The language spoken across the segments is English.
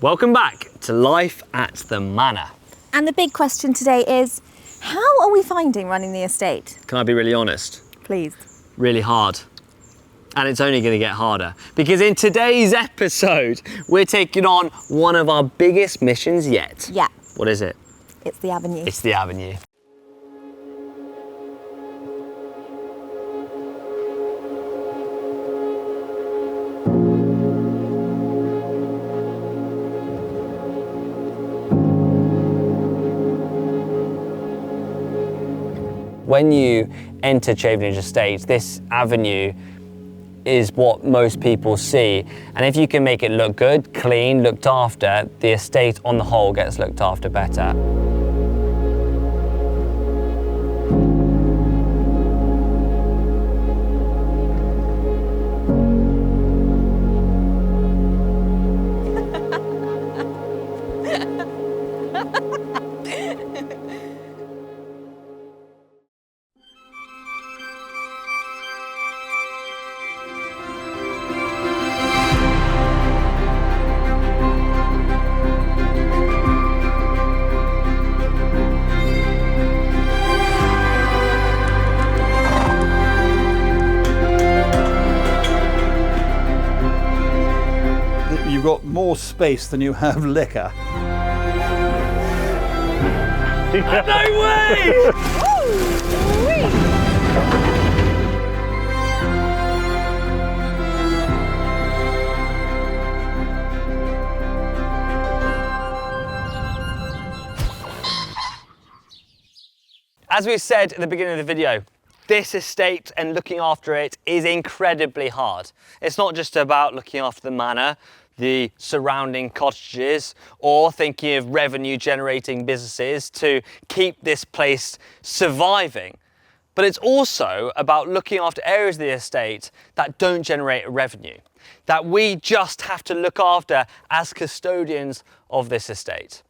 Welcome back to Life at the Manor. And the big question today is, how are we finding running the estate? Can I be really honest? Please. Really hard. And it's only going to get harder. Because in today's episode, we're taking on one of our biggest missions yet. Yeah. What is it? It's the avenue. It's the avenue. When you enter Chavenage Estate, this avenue is what most people see. And if you can make it look good, clean, looked after, the estate on the whole gets looked after better. You've got more space than you have liquor. No way! As we said at the beginning of the video, this estate and looking after it is incredibly hard. It's not just about looking after the manor, the surrounding cottages, or thinking of revenue generating businesses to keep this place surviving. But it's also about looking after areas of the estate that don't generate revenue, that we just have to look after as custodians of this estate.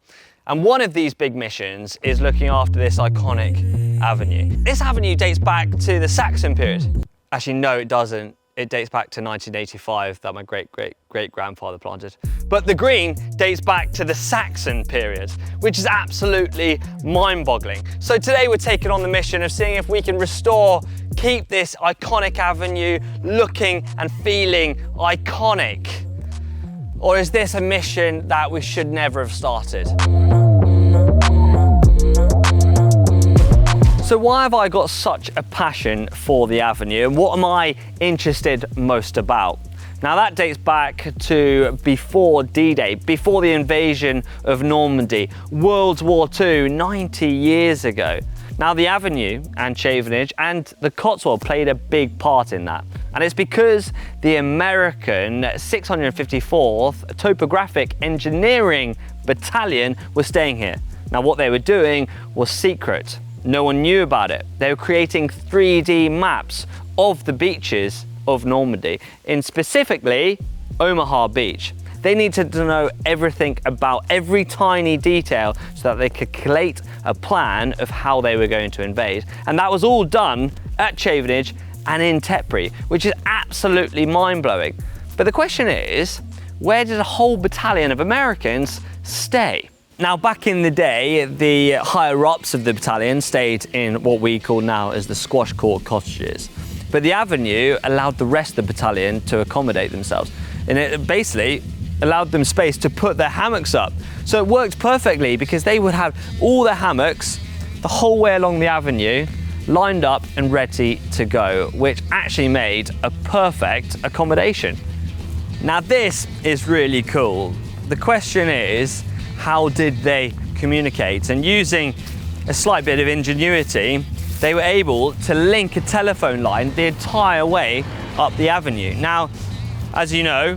And one of these big missions is looking after this iconic avenue. This avenue dates back to the Saxon period. Actually, no, it doesn't. It dates back to 1985 that my great-great-great-grandfather planted. But the green dates back to the Saxon period, which is absolutely mind-boggling. So today we're taking on the mission of seeing if we can restore, keep this iconic avenue looking and feeling iconic. Or is this a mission that we should never have started? So why have I got such a passion for the avenue, and what am I interested most about? Now that dates back to before D-Day, before the invasion of Normandy, World War II, 90 years ago. Now the avenue and Chavenage and the Cotswold played a big part in that. And it's because the American 654th Topographic Engineering Battalion was staying here. Now what they were doing was secret. No one knew about it. They were creating 3D maps of the beaches of Normandy, in specifically Omaha Beach. They needed to know everything about every tiny detail so that they could collate a plan of how they were going to invade. And that was all done at Chavenage and in Tetbury, which is absolutely mind-blowing. But the question is, where did a whole battalion of Americans stay? Now, back in the day, the higher-ups of the battalion stayed in what we call now as the squash court cottages. But the avenue allowed the rest of the battalion to accommodate themselves. And it basically allowed them space to put their hammocks up. So it worked perfectly because they would have all their hammocks the whole way along the avenue, lined up and ready to go, which actually made a perfect accommodation. Now this is really cool. The question is, how did they communicate? And using a slight bit of ingenuity, they were able to link a telephone line the entire way up the avenue. Now, as you know,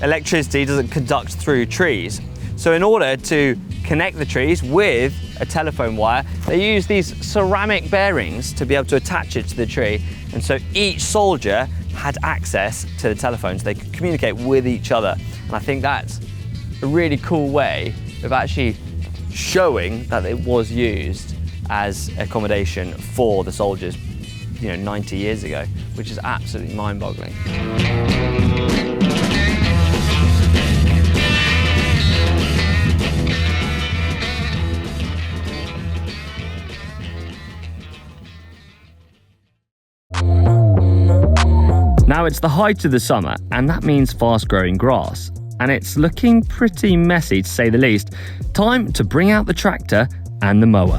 electricity doesn't conduct through trees. So in order to connect the trees with a telephone wire, they use these ceramic bearings to be able to attach it to the tree. And so each soldier had access to the telephones. They could communicate with each other. And I think that's a really cool way of actually showing that it was used as accommodation for the soldiers, 90 years ago, which is absolutely mind-boggling. Now it's the height of the summer, and that means fast-growing grass. And it's looking pretty messy, to say the least. Time to bring out the tractor and the mower.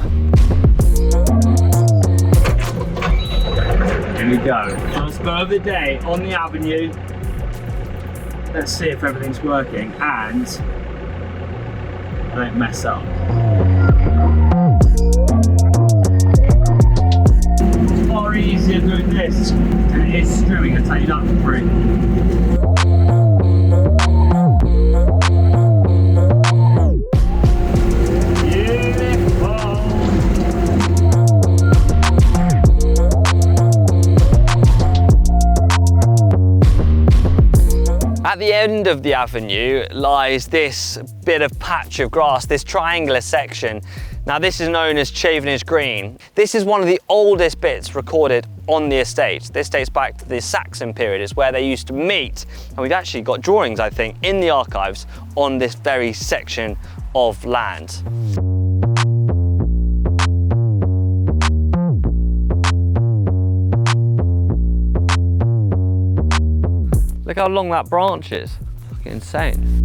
Here we go. First go of the day on the avenue. Let's see if everything's working and don't mess up. It's far easier doing this than it is screwing, I'll tell you that for free. At the end of the avenue lies this bit of patch of grass, this triangular section. Now this is known as Chavenage Green. This is one of the oldest bits recorded on the estate. This dates back to the Saxon period, is where they used to meet. And we've actually got drawings, I think, in the archives on this very section of land. Look how long that branch is. Fucking insane.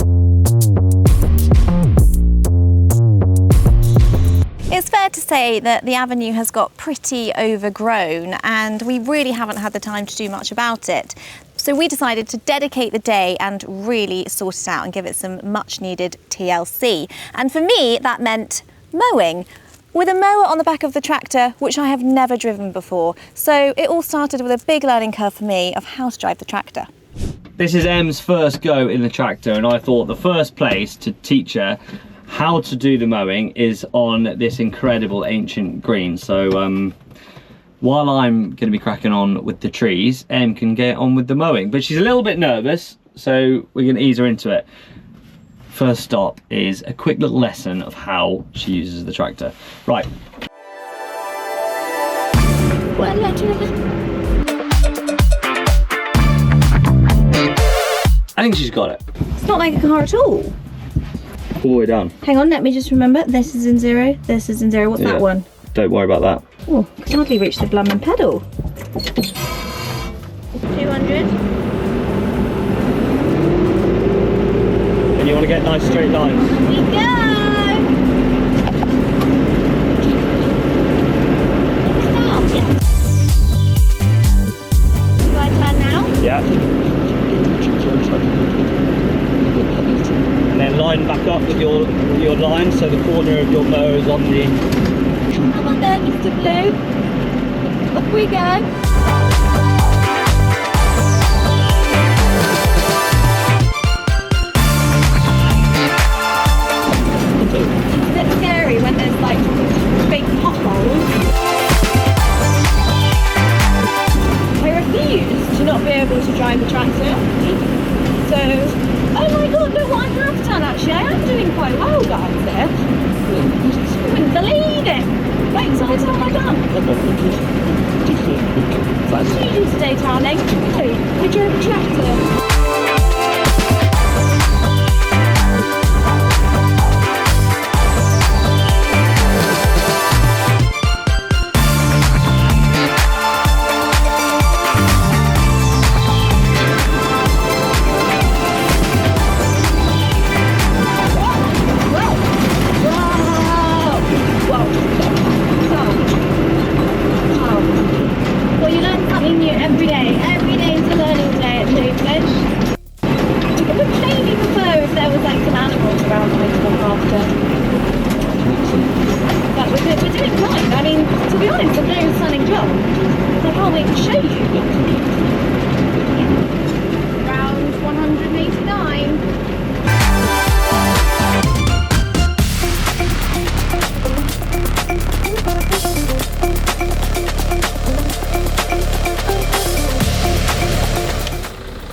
It's fair to say that the avenue has got pretty overgrown and we really haven't had the time to do much about it. So we decided to dedicate the day and really sort it out and give it some much needed TLC. And for me, that meant mowing. With a mower on the back of the tractor, which I have never driven before. So it all started with a big learning curve for me of how to drive the tractor. This is Em's first go in the tractor, and I thought the first place to teach her how to do the mowing is on this incredible ancient green. So while I'm going to be cracking on with the trees, Em can get on with the mowing. But she's a little bit nervous, so we're going to ease her into it. First stop is a quick little lesson of how she uses the tractor. Right. I think she's got it. It's not like a car at all. All the way down. Hang on, let me just remember. This is in zero, this is in zero. What's that one? Don't worry about that. Oh, I can hardly reach the blooming pedal. 200. And you want to get nice straight lines. Here we go! Stop, yes. Do I turn now? Yeah. And then line back up with your line, so the corner of your mower is on the... Come on then, Mr. Blue. Off we go. It's a bit scary when there's like big potholes. I refuse to not be able to drive the tractor. So, oh my god, look what I have done actually. I am doing quite well, guys, there. I wouldn't believe it. Right, so what have I done? What did you do today, darling? Oh, I drove a tractor.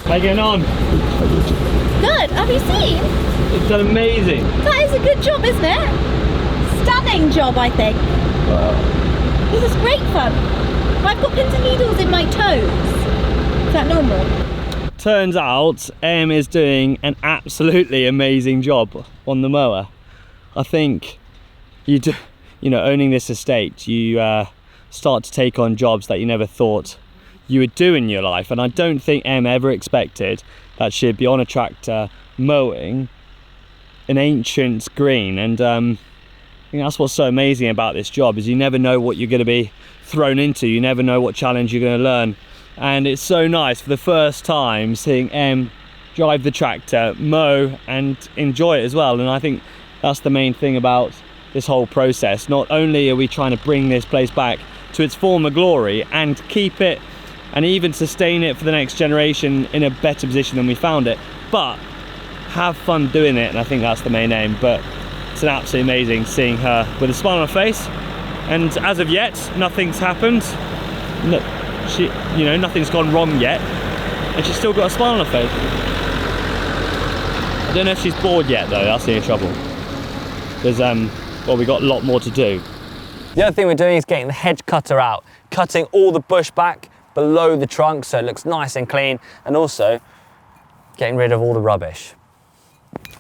How you getting on? Good, have you seen? It's done amazing. That is a good job, isn't it? Stunning job, I think. Wow. This is great fun. I've got pins and needles in my toes. Is that normal? Turns out Em is doing an absolutely amazing job on the mower. I think owning this estate, you start to take on jobs that you never thought you would do in your life. And I don't think Em ever expected that she'd be on a tractor mowing an ancient green. And I think that's what's so amazing about this job, is you never know what you're going to be thrown into. You never know what challenge you're going to learn. And it's so nice for the first time seeing Em drive the tractor, mow and enjoy it as well. And I think that's the main thing about this whole process. Not only are we trying to bring this place back to its former glory and keep it and even sustain it for the next generation in a better position than we found it, but have fun doing it. And I think that's the main aim. But it's an absolutely amazing seeing her with a smile on her face. And as of yet, nothing's happened. No, nothing's gone wrong yet, and she's still got a smile on her face. I don't know if she's bored yet though. That's the only trouble. There's well, we got a lot more to do. The other thing we're doing is getting the hedge cutter out, cutting all the bush back below the trunk so it looks nice and clean, and also getting rid of all the rubbish.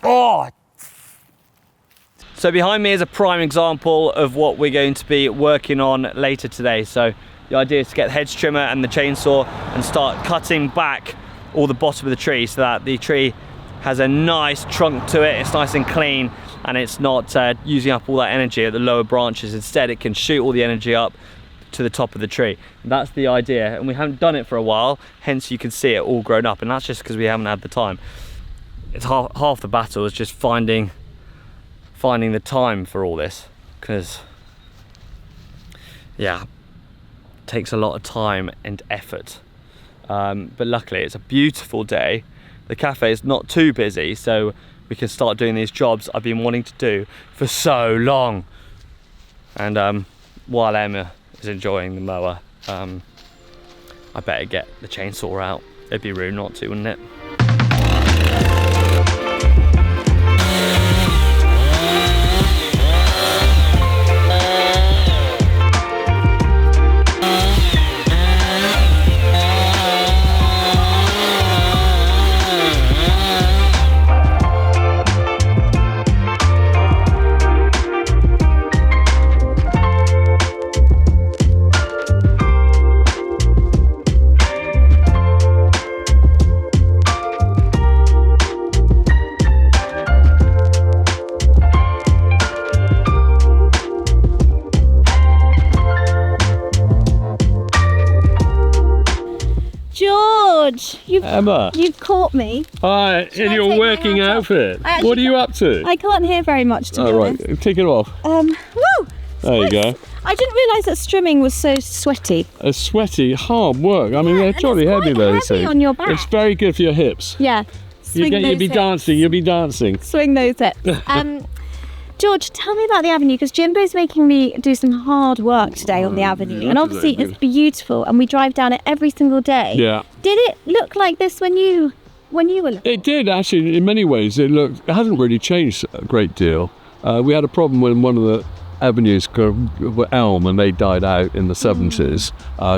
Oh! So behind me is a prime example of what we're going to be working on later today. So the idea is to get the hedge trimmer and the chainsaw and start cutting back all the bottom of the tree so that the tree has a nice trunk to it, it's nice and clean, and it's not using up all that energy at the lower branches. Instead, it can shoot all the energy up to the top of the tree. And that's the idea, and we haven't done it for a while, hence you can see it all grown up, and that's just because we haven't had the time. It's half the battle is just finding the time for all this, because yeah, it takes a lot of time and effort. But luckily it's a beautiful day. The cafe is not too busy, so we can start doing these jobs I've been wanting to do for so long. And while Emma is enjoying the mower, I better get the chainsaw out. It'd be rude not to, wouldn't it? Emma, You've caught me. hi, in I your take my working hat off? outfit. I actually What are you up to? I can't hear very much to be honest. Right, take it off. Woo! There you go. I didn't realise that strimming was so sweaty. A sweaty, hard work. I mean, Yeah, they're and jolly it's heavy, quite those heavy things. on your back. It's very good for your hips. Yeah. You'll be dancing, you'll be dancing. Swing those hips. George, tell me about the avenue, because Jimbo's making me do some hard work today on the avenue. And obviously it's beautiful and we drive down it every single day. Yeah. Did it look like this when you were looking? It did, actually, in many ways. It hasn't really changed a great deal. We had a problem when one of the avenues were elm and they died out in the 70s,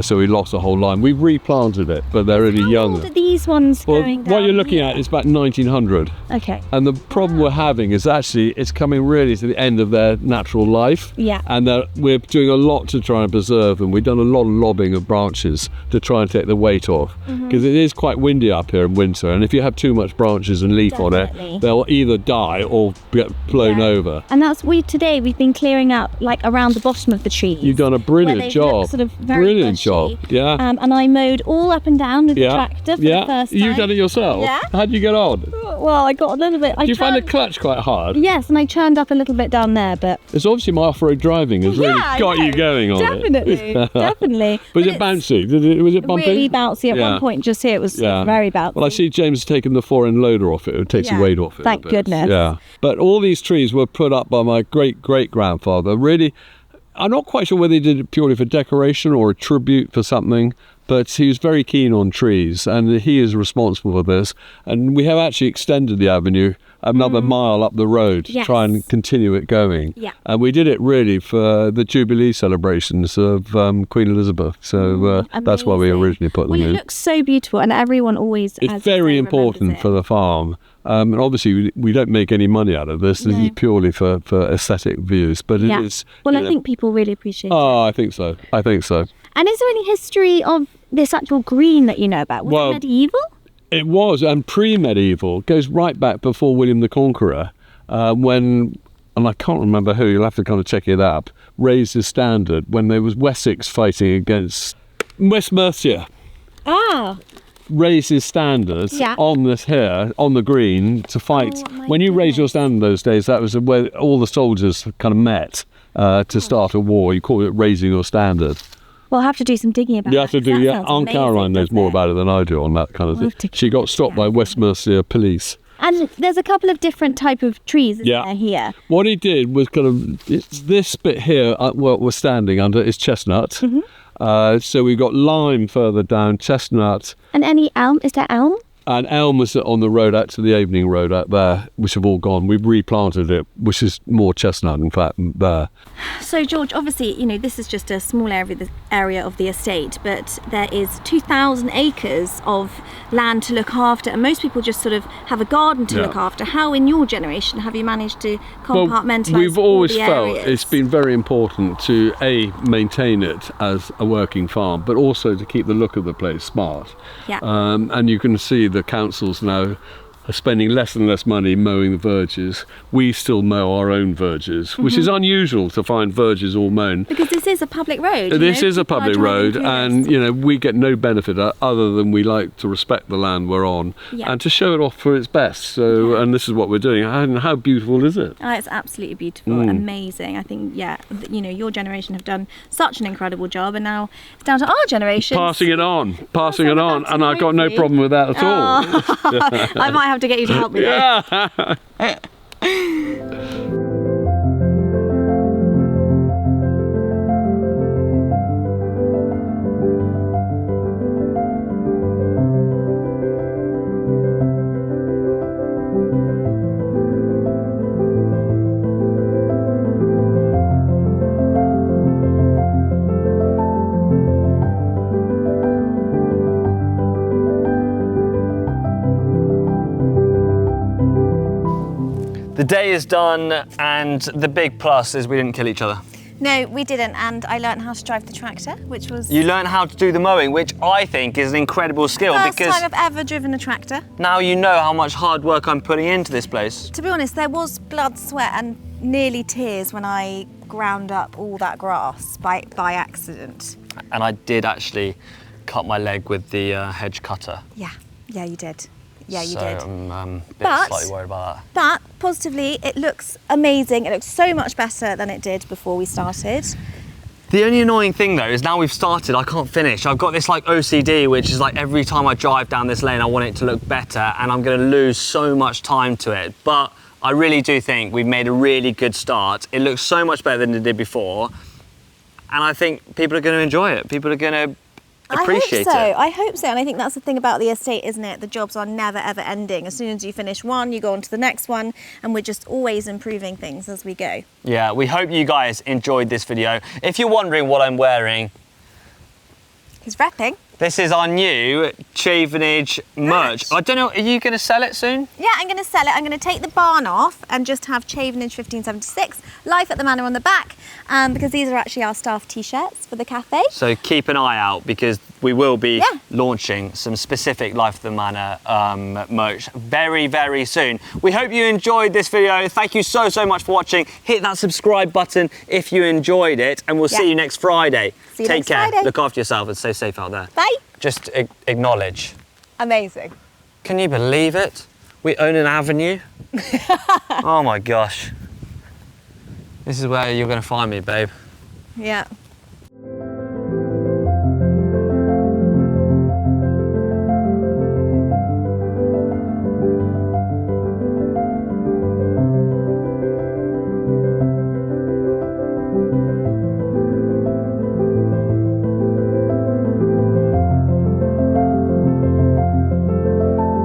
so we lost the whole line. We've replanted it, but they're really young. How old are these ones going down what you're looking here? at is about 1900. Okay. And the problem we're having is actually it's coming really to the end of their natural life. Yeah. And we're doing a lot to try and preserve them. We've done a lot of lobbing of branches to try and take the weight off, because it is quite windy up here in winter, and if you have too much branches and leaf on Definitely. it, they'll either die or get blown over. And today we've been clearing up like around the bottom of the trees. You've done a brilliant they've job. looked sort of very Brilliant bushy. job. Yeah. And I mowed all up and down with the Yeah. tractor for the first time. You've done it yourself? Yeah. How'd you get on? Well, I got a little bit. Did you find the clutch quite hard? Yes, and I churned up a little bit down there, but It's obviously my off-road driving has really I got know. you going on Definitely, it. definitely. Was But it bouncy? Was it bumpy? really bouncy at Yeah. one point. Just here, it was Yeah. very bouncy. Well, I see James has taken the foreign loader off it. It takes the Yeah. weight off it. Thank a bit. goodness. Yeah. But all these trees were put up by my great-great-grandfather. Really, I'm not quite sure whether he did it purely for decoration or a tribute for something, but he was very keen on trees, and he is responsible for this. And we have actually extended the avenue another mile up the road to try Yes. and continue it going. Yeah. And we did it really for the Jubilee celebrations of Queen Elizabeth. So that's why we Amazing. originally put them Well, it in. looks so beautiful, and everyone always. It's as you very say, important remembers for it. the farm. And obviously, we don't make any money out of this. This is purely for aesthetic views. But it Yeah. is. Well, you I know- think people really appreciate it. Oh, I think so. I think so. And is there any history of this actual green that you know about? Was Well, it medieval? It was, and pre-medieval, goes right back before William the Conqueror, when, and I can't remember who, you'll have to kind of check it up, raised his standard when there was Wessex fighting against West Mercia. Ah. Raised his standards Yeah. on this here, on the green, to fight. Oh, my When you raised your goodness. standard those days, that was where all the soldiers kind of met to start a war. You call it raising your standard. We'll have to do some digging about You have to that, do, 'cause that yeah. sounds Aunt amazing, Caroline knows doesn't more it? about it than I do on that kind of We'll thing. have to She got stopped by yeah. West Mercia police. And there's a couple of different type of trees, isn't there, here? What he did was kind of, it's this bit here, what we're standing under is chestnut. Mm-hmm. So we've got lime further down, chestnut, And any elm? Is there elm? and elm was on the road out to the Evening Road out there, which have all gone. We've replanted it, which is more chestnut, in fact, there. So George, obviously, you know, this is just a small area of the estate, but there is 2,000 acres of land to look after, and most people just sort of have a garden to Yeah. look after. How, in your generation, have you managed to compartmentalise we've all always the felt areas? it's been very important to maintain it as a working farm, but also to keep the look of the place smart. Yeah. And you can see the councils now are spending less and less money mowing the verges. We still mow our own verges, which is unusual to find verges all mown. Because this is a public road. you This know, is a people are public driving road, through and this. you know we get no benefit other than we like to respect the land we're on Yeah. and to show it off for its best. So, and this is what we're doing. And how beautiful is it? Oh, it's absolutely beautiful, amazing. I think, yeah, you know, your generation have done such an incredible job, and now it's down to our generation. Passing it on, passing on it the on, baton, and I've got no hopefully. problem with that at all. I might have to get you to help me. though. Yeah. The day is done, and the big plus is we didn't kill each other. No, we didn't, and I learned how to drive the tractor, which was You learn how to do the mowing, which I think is an incredible skill first because time I've ever driven a tractor. now you know how much hard work I'm putting into this place. To be honest, there was blood, sweat, and nearly tears when I ground up all that grass by accident. And I did actually cut my leg with the hedge cutter. Yeah, you did. Yeah, you so did. I'm a bit But- slightly worried about that. But positively, it looks amazing. It looks so much better than it did before we started. The only annoying thing though is now we've started, I can't finish. I've got this like OCD, which is like every time I drive down this lane, I want it to look better, and I'm gonna lose so much time to it. But I really do think we've made a really good start. It looks so much better than it did before. And I think people are gonna enjoy it. People are gonna appreciate it. I hope so. And I think that's the thing about the estate, isn't it? The jobs are never ever ending. As soon as you finish one, you go on to the next one, and we're just always improving things as we go. Yeah, we hope you guys enjoyed this video. If you're wondering what I'm wearing, He's repping. this is our new Chavenage merch. I don't know, are you gonna sell it soon? Yeah, I'm going to sell it. I'm going to take the barn off and just have Chavenage 1576, Life at the Manor on the back, because these are actually our staff t-shirts for the cafe. So keep an eye out because we will be Yeah. launching some specific Life of the Manor merch very, very soon. We hope you enjoyed this video. Thank you so, so much for watching. Hit that subscribe button if you enjoyed it, and we'll Yeah. see you next Friday. See you Take next care. Friday. Look after yourself and stay safe out there. Bye. Just acknowledge. Amazing. Can you believe it? We own an avenue. Oh my gosh. This is where you're going to find me, babe. Yeah.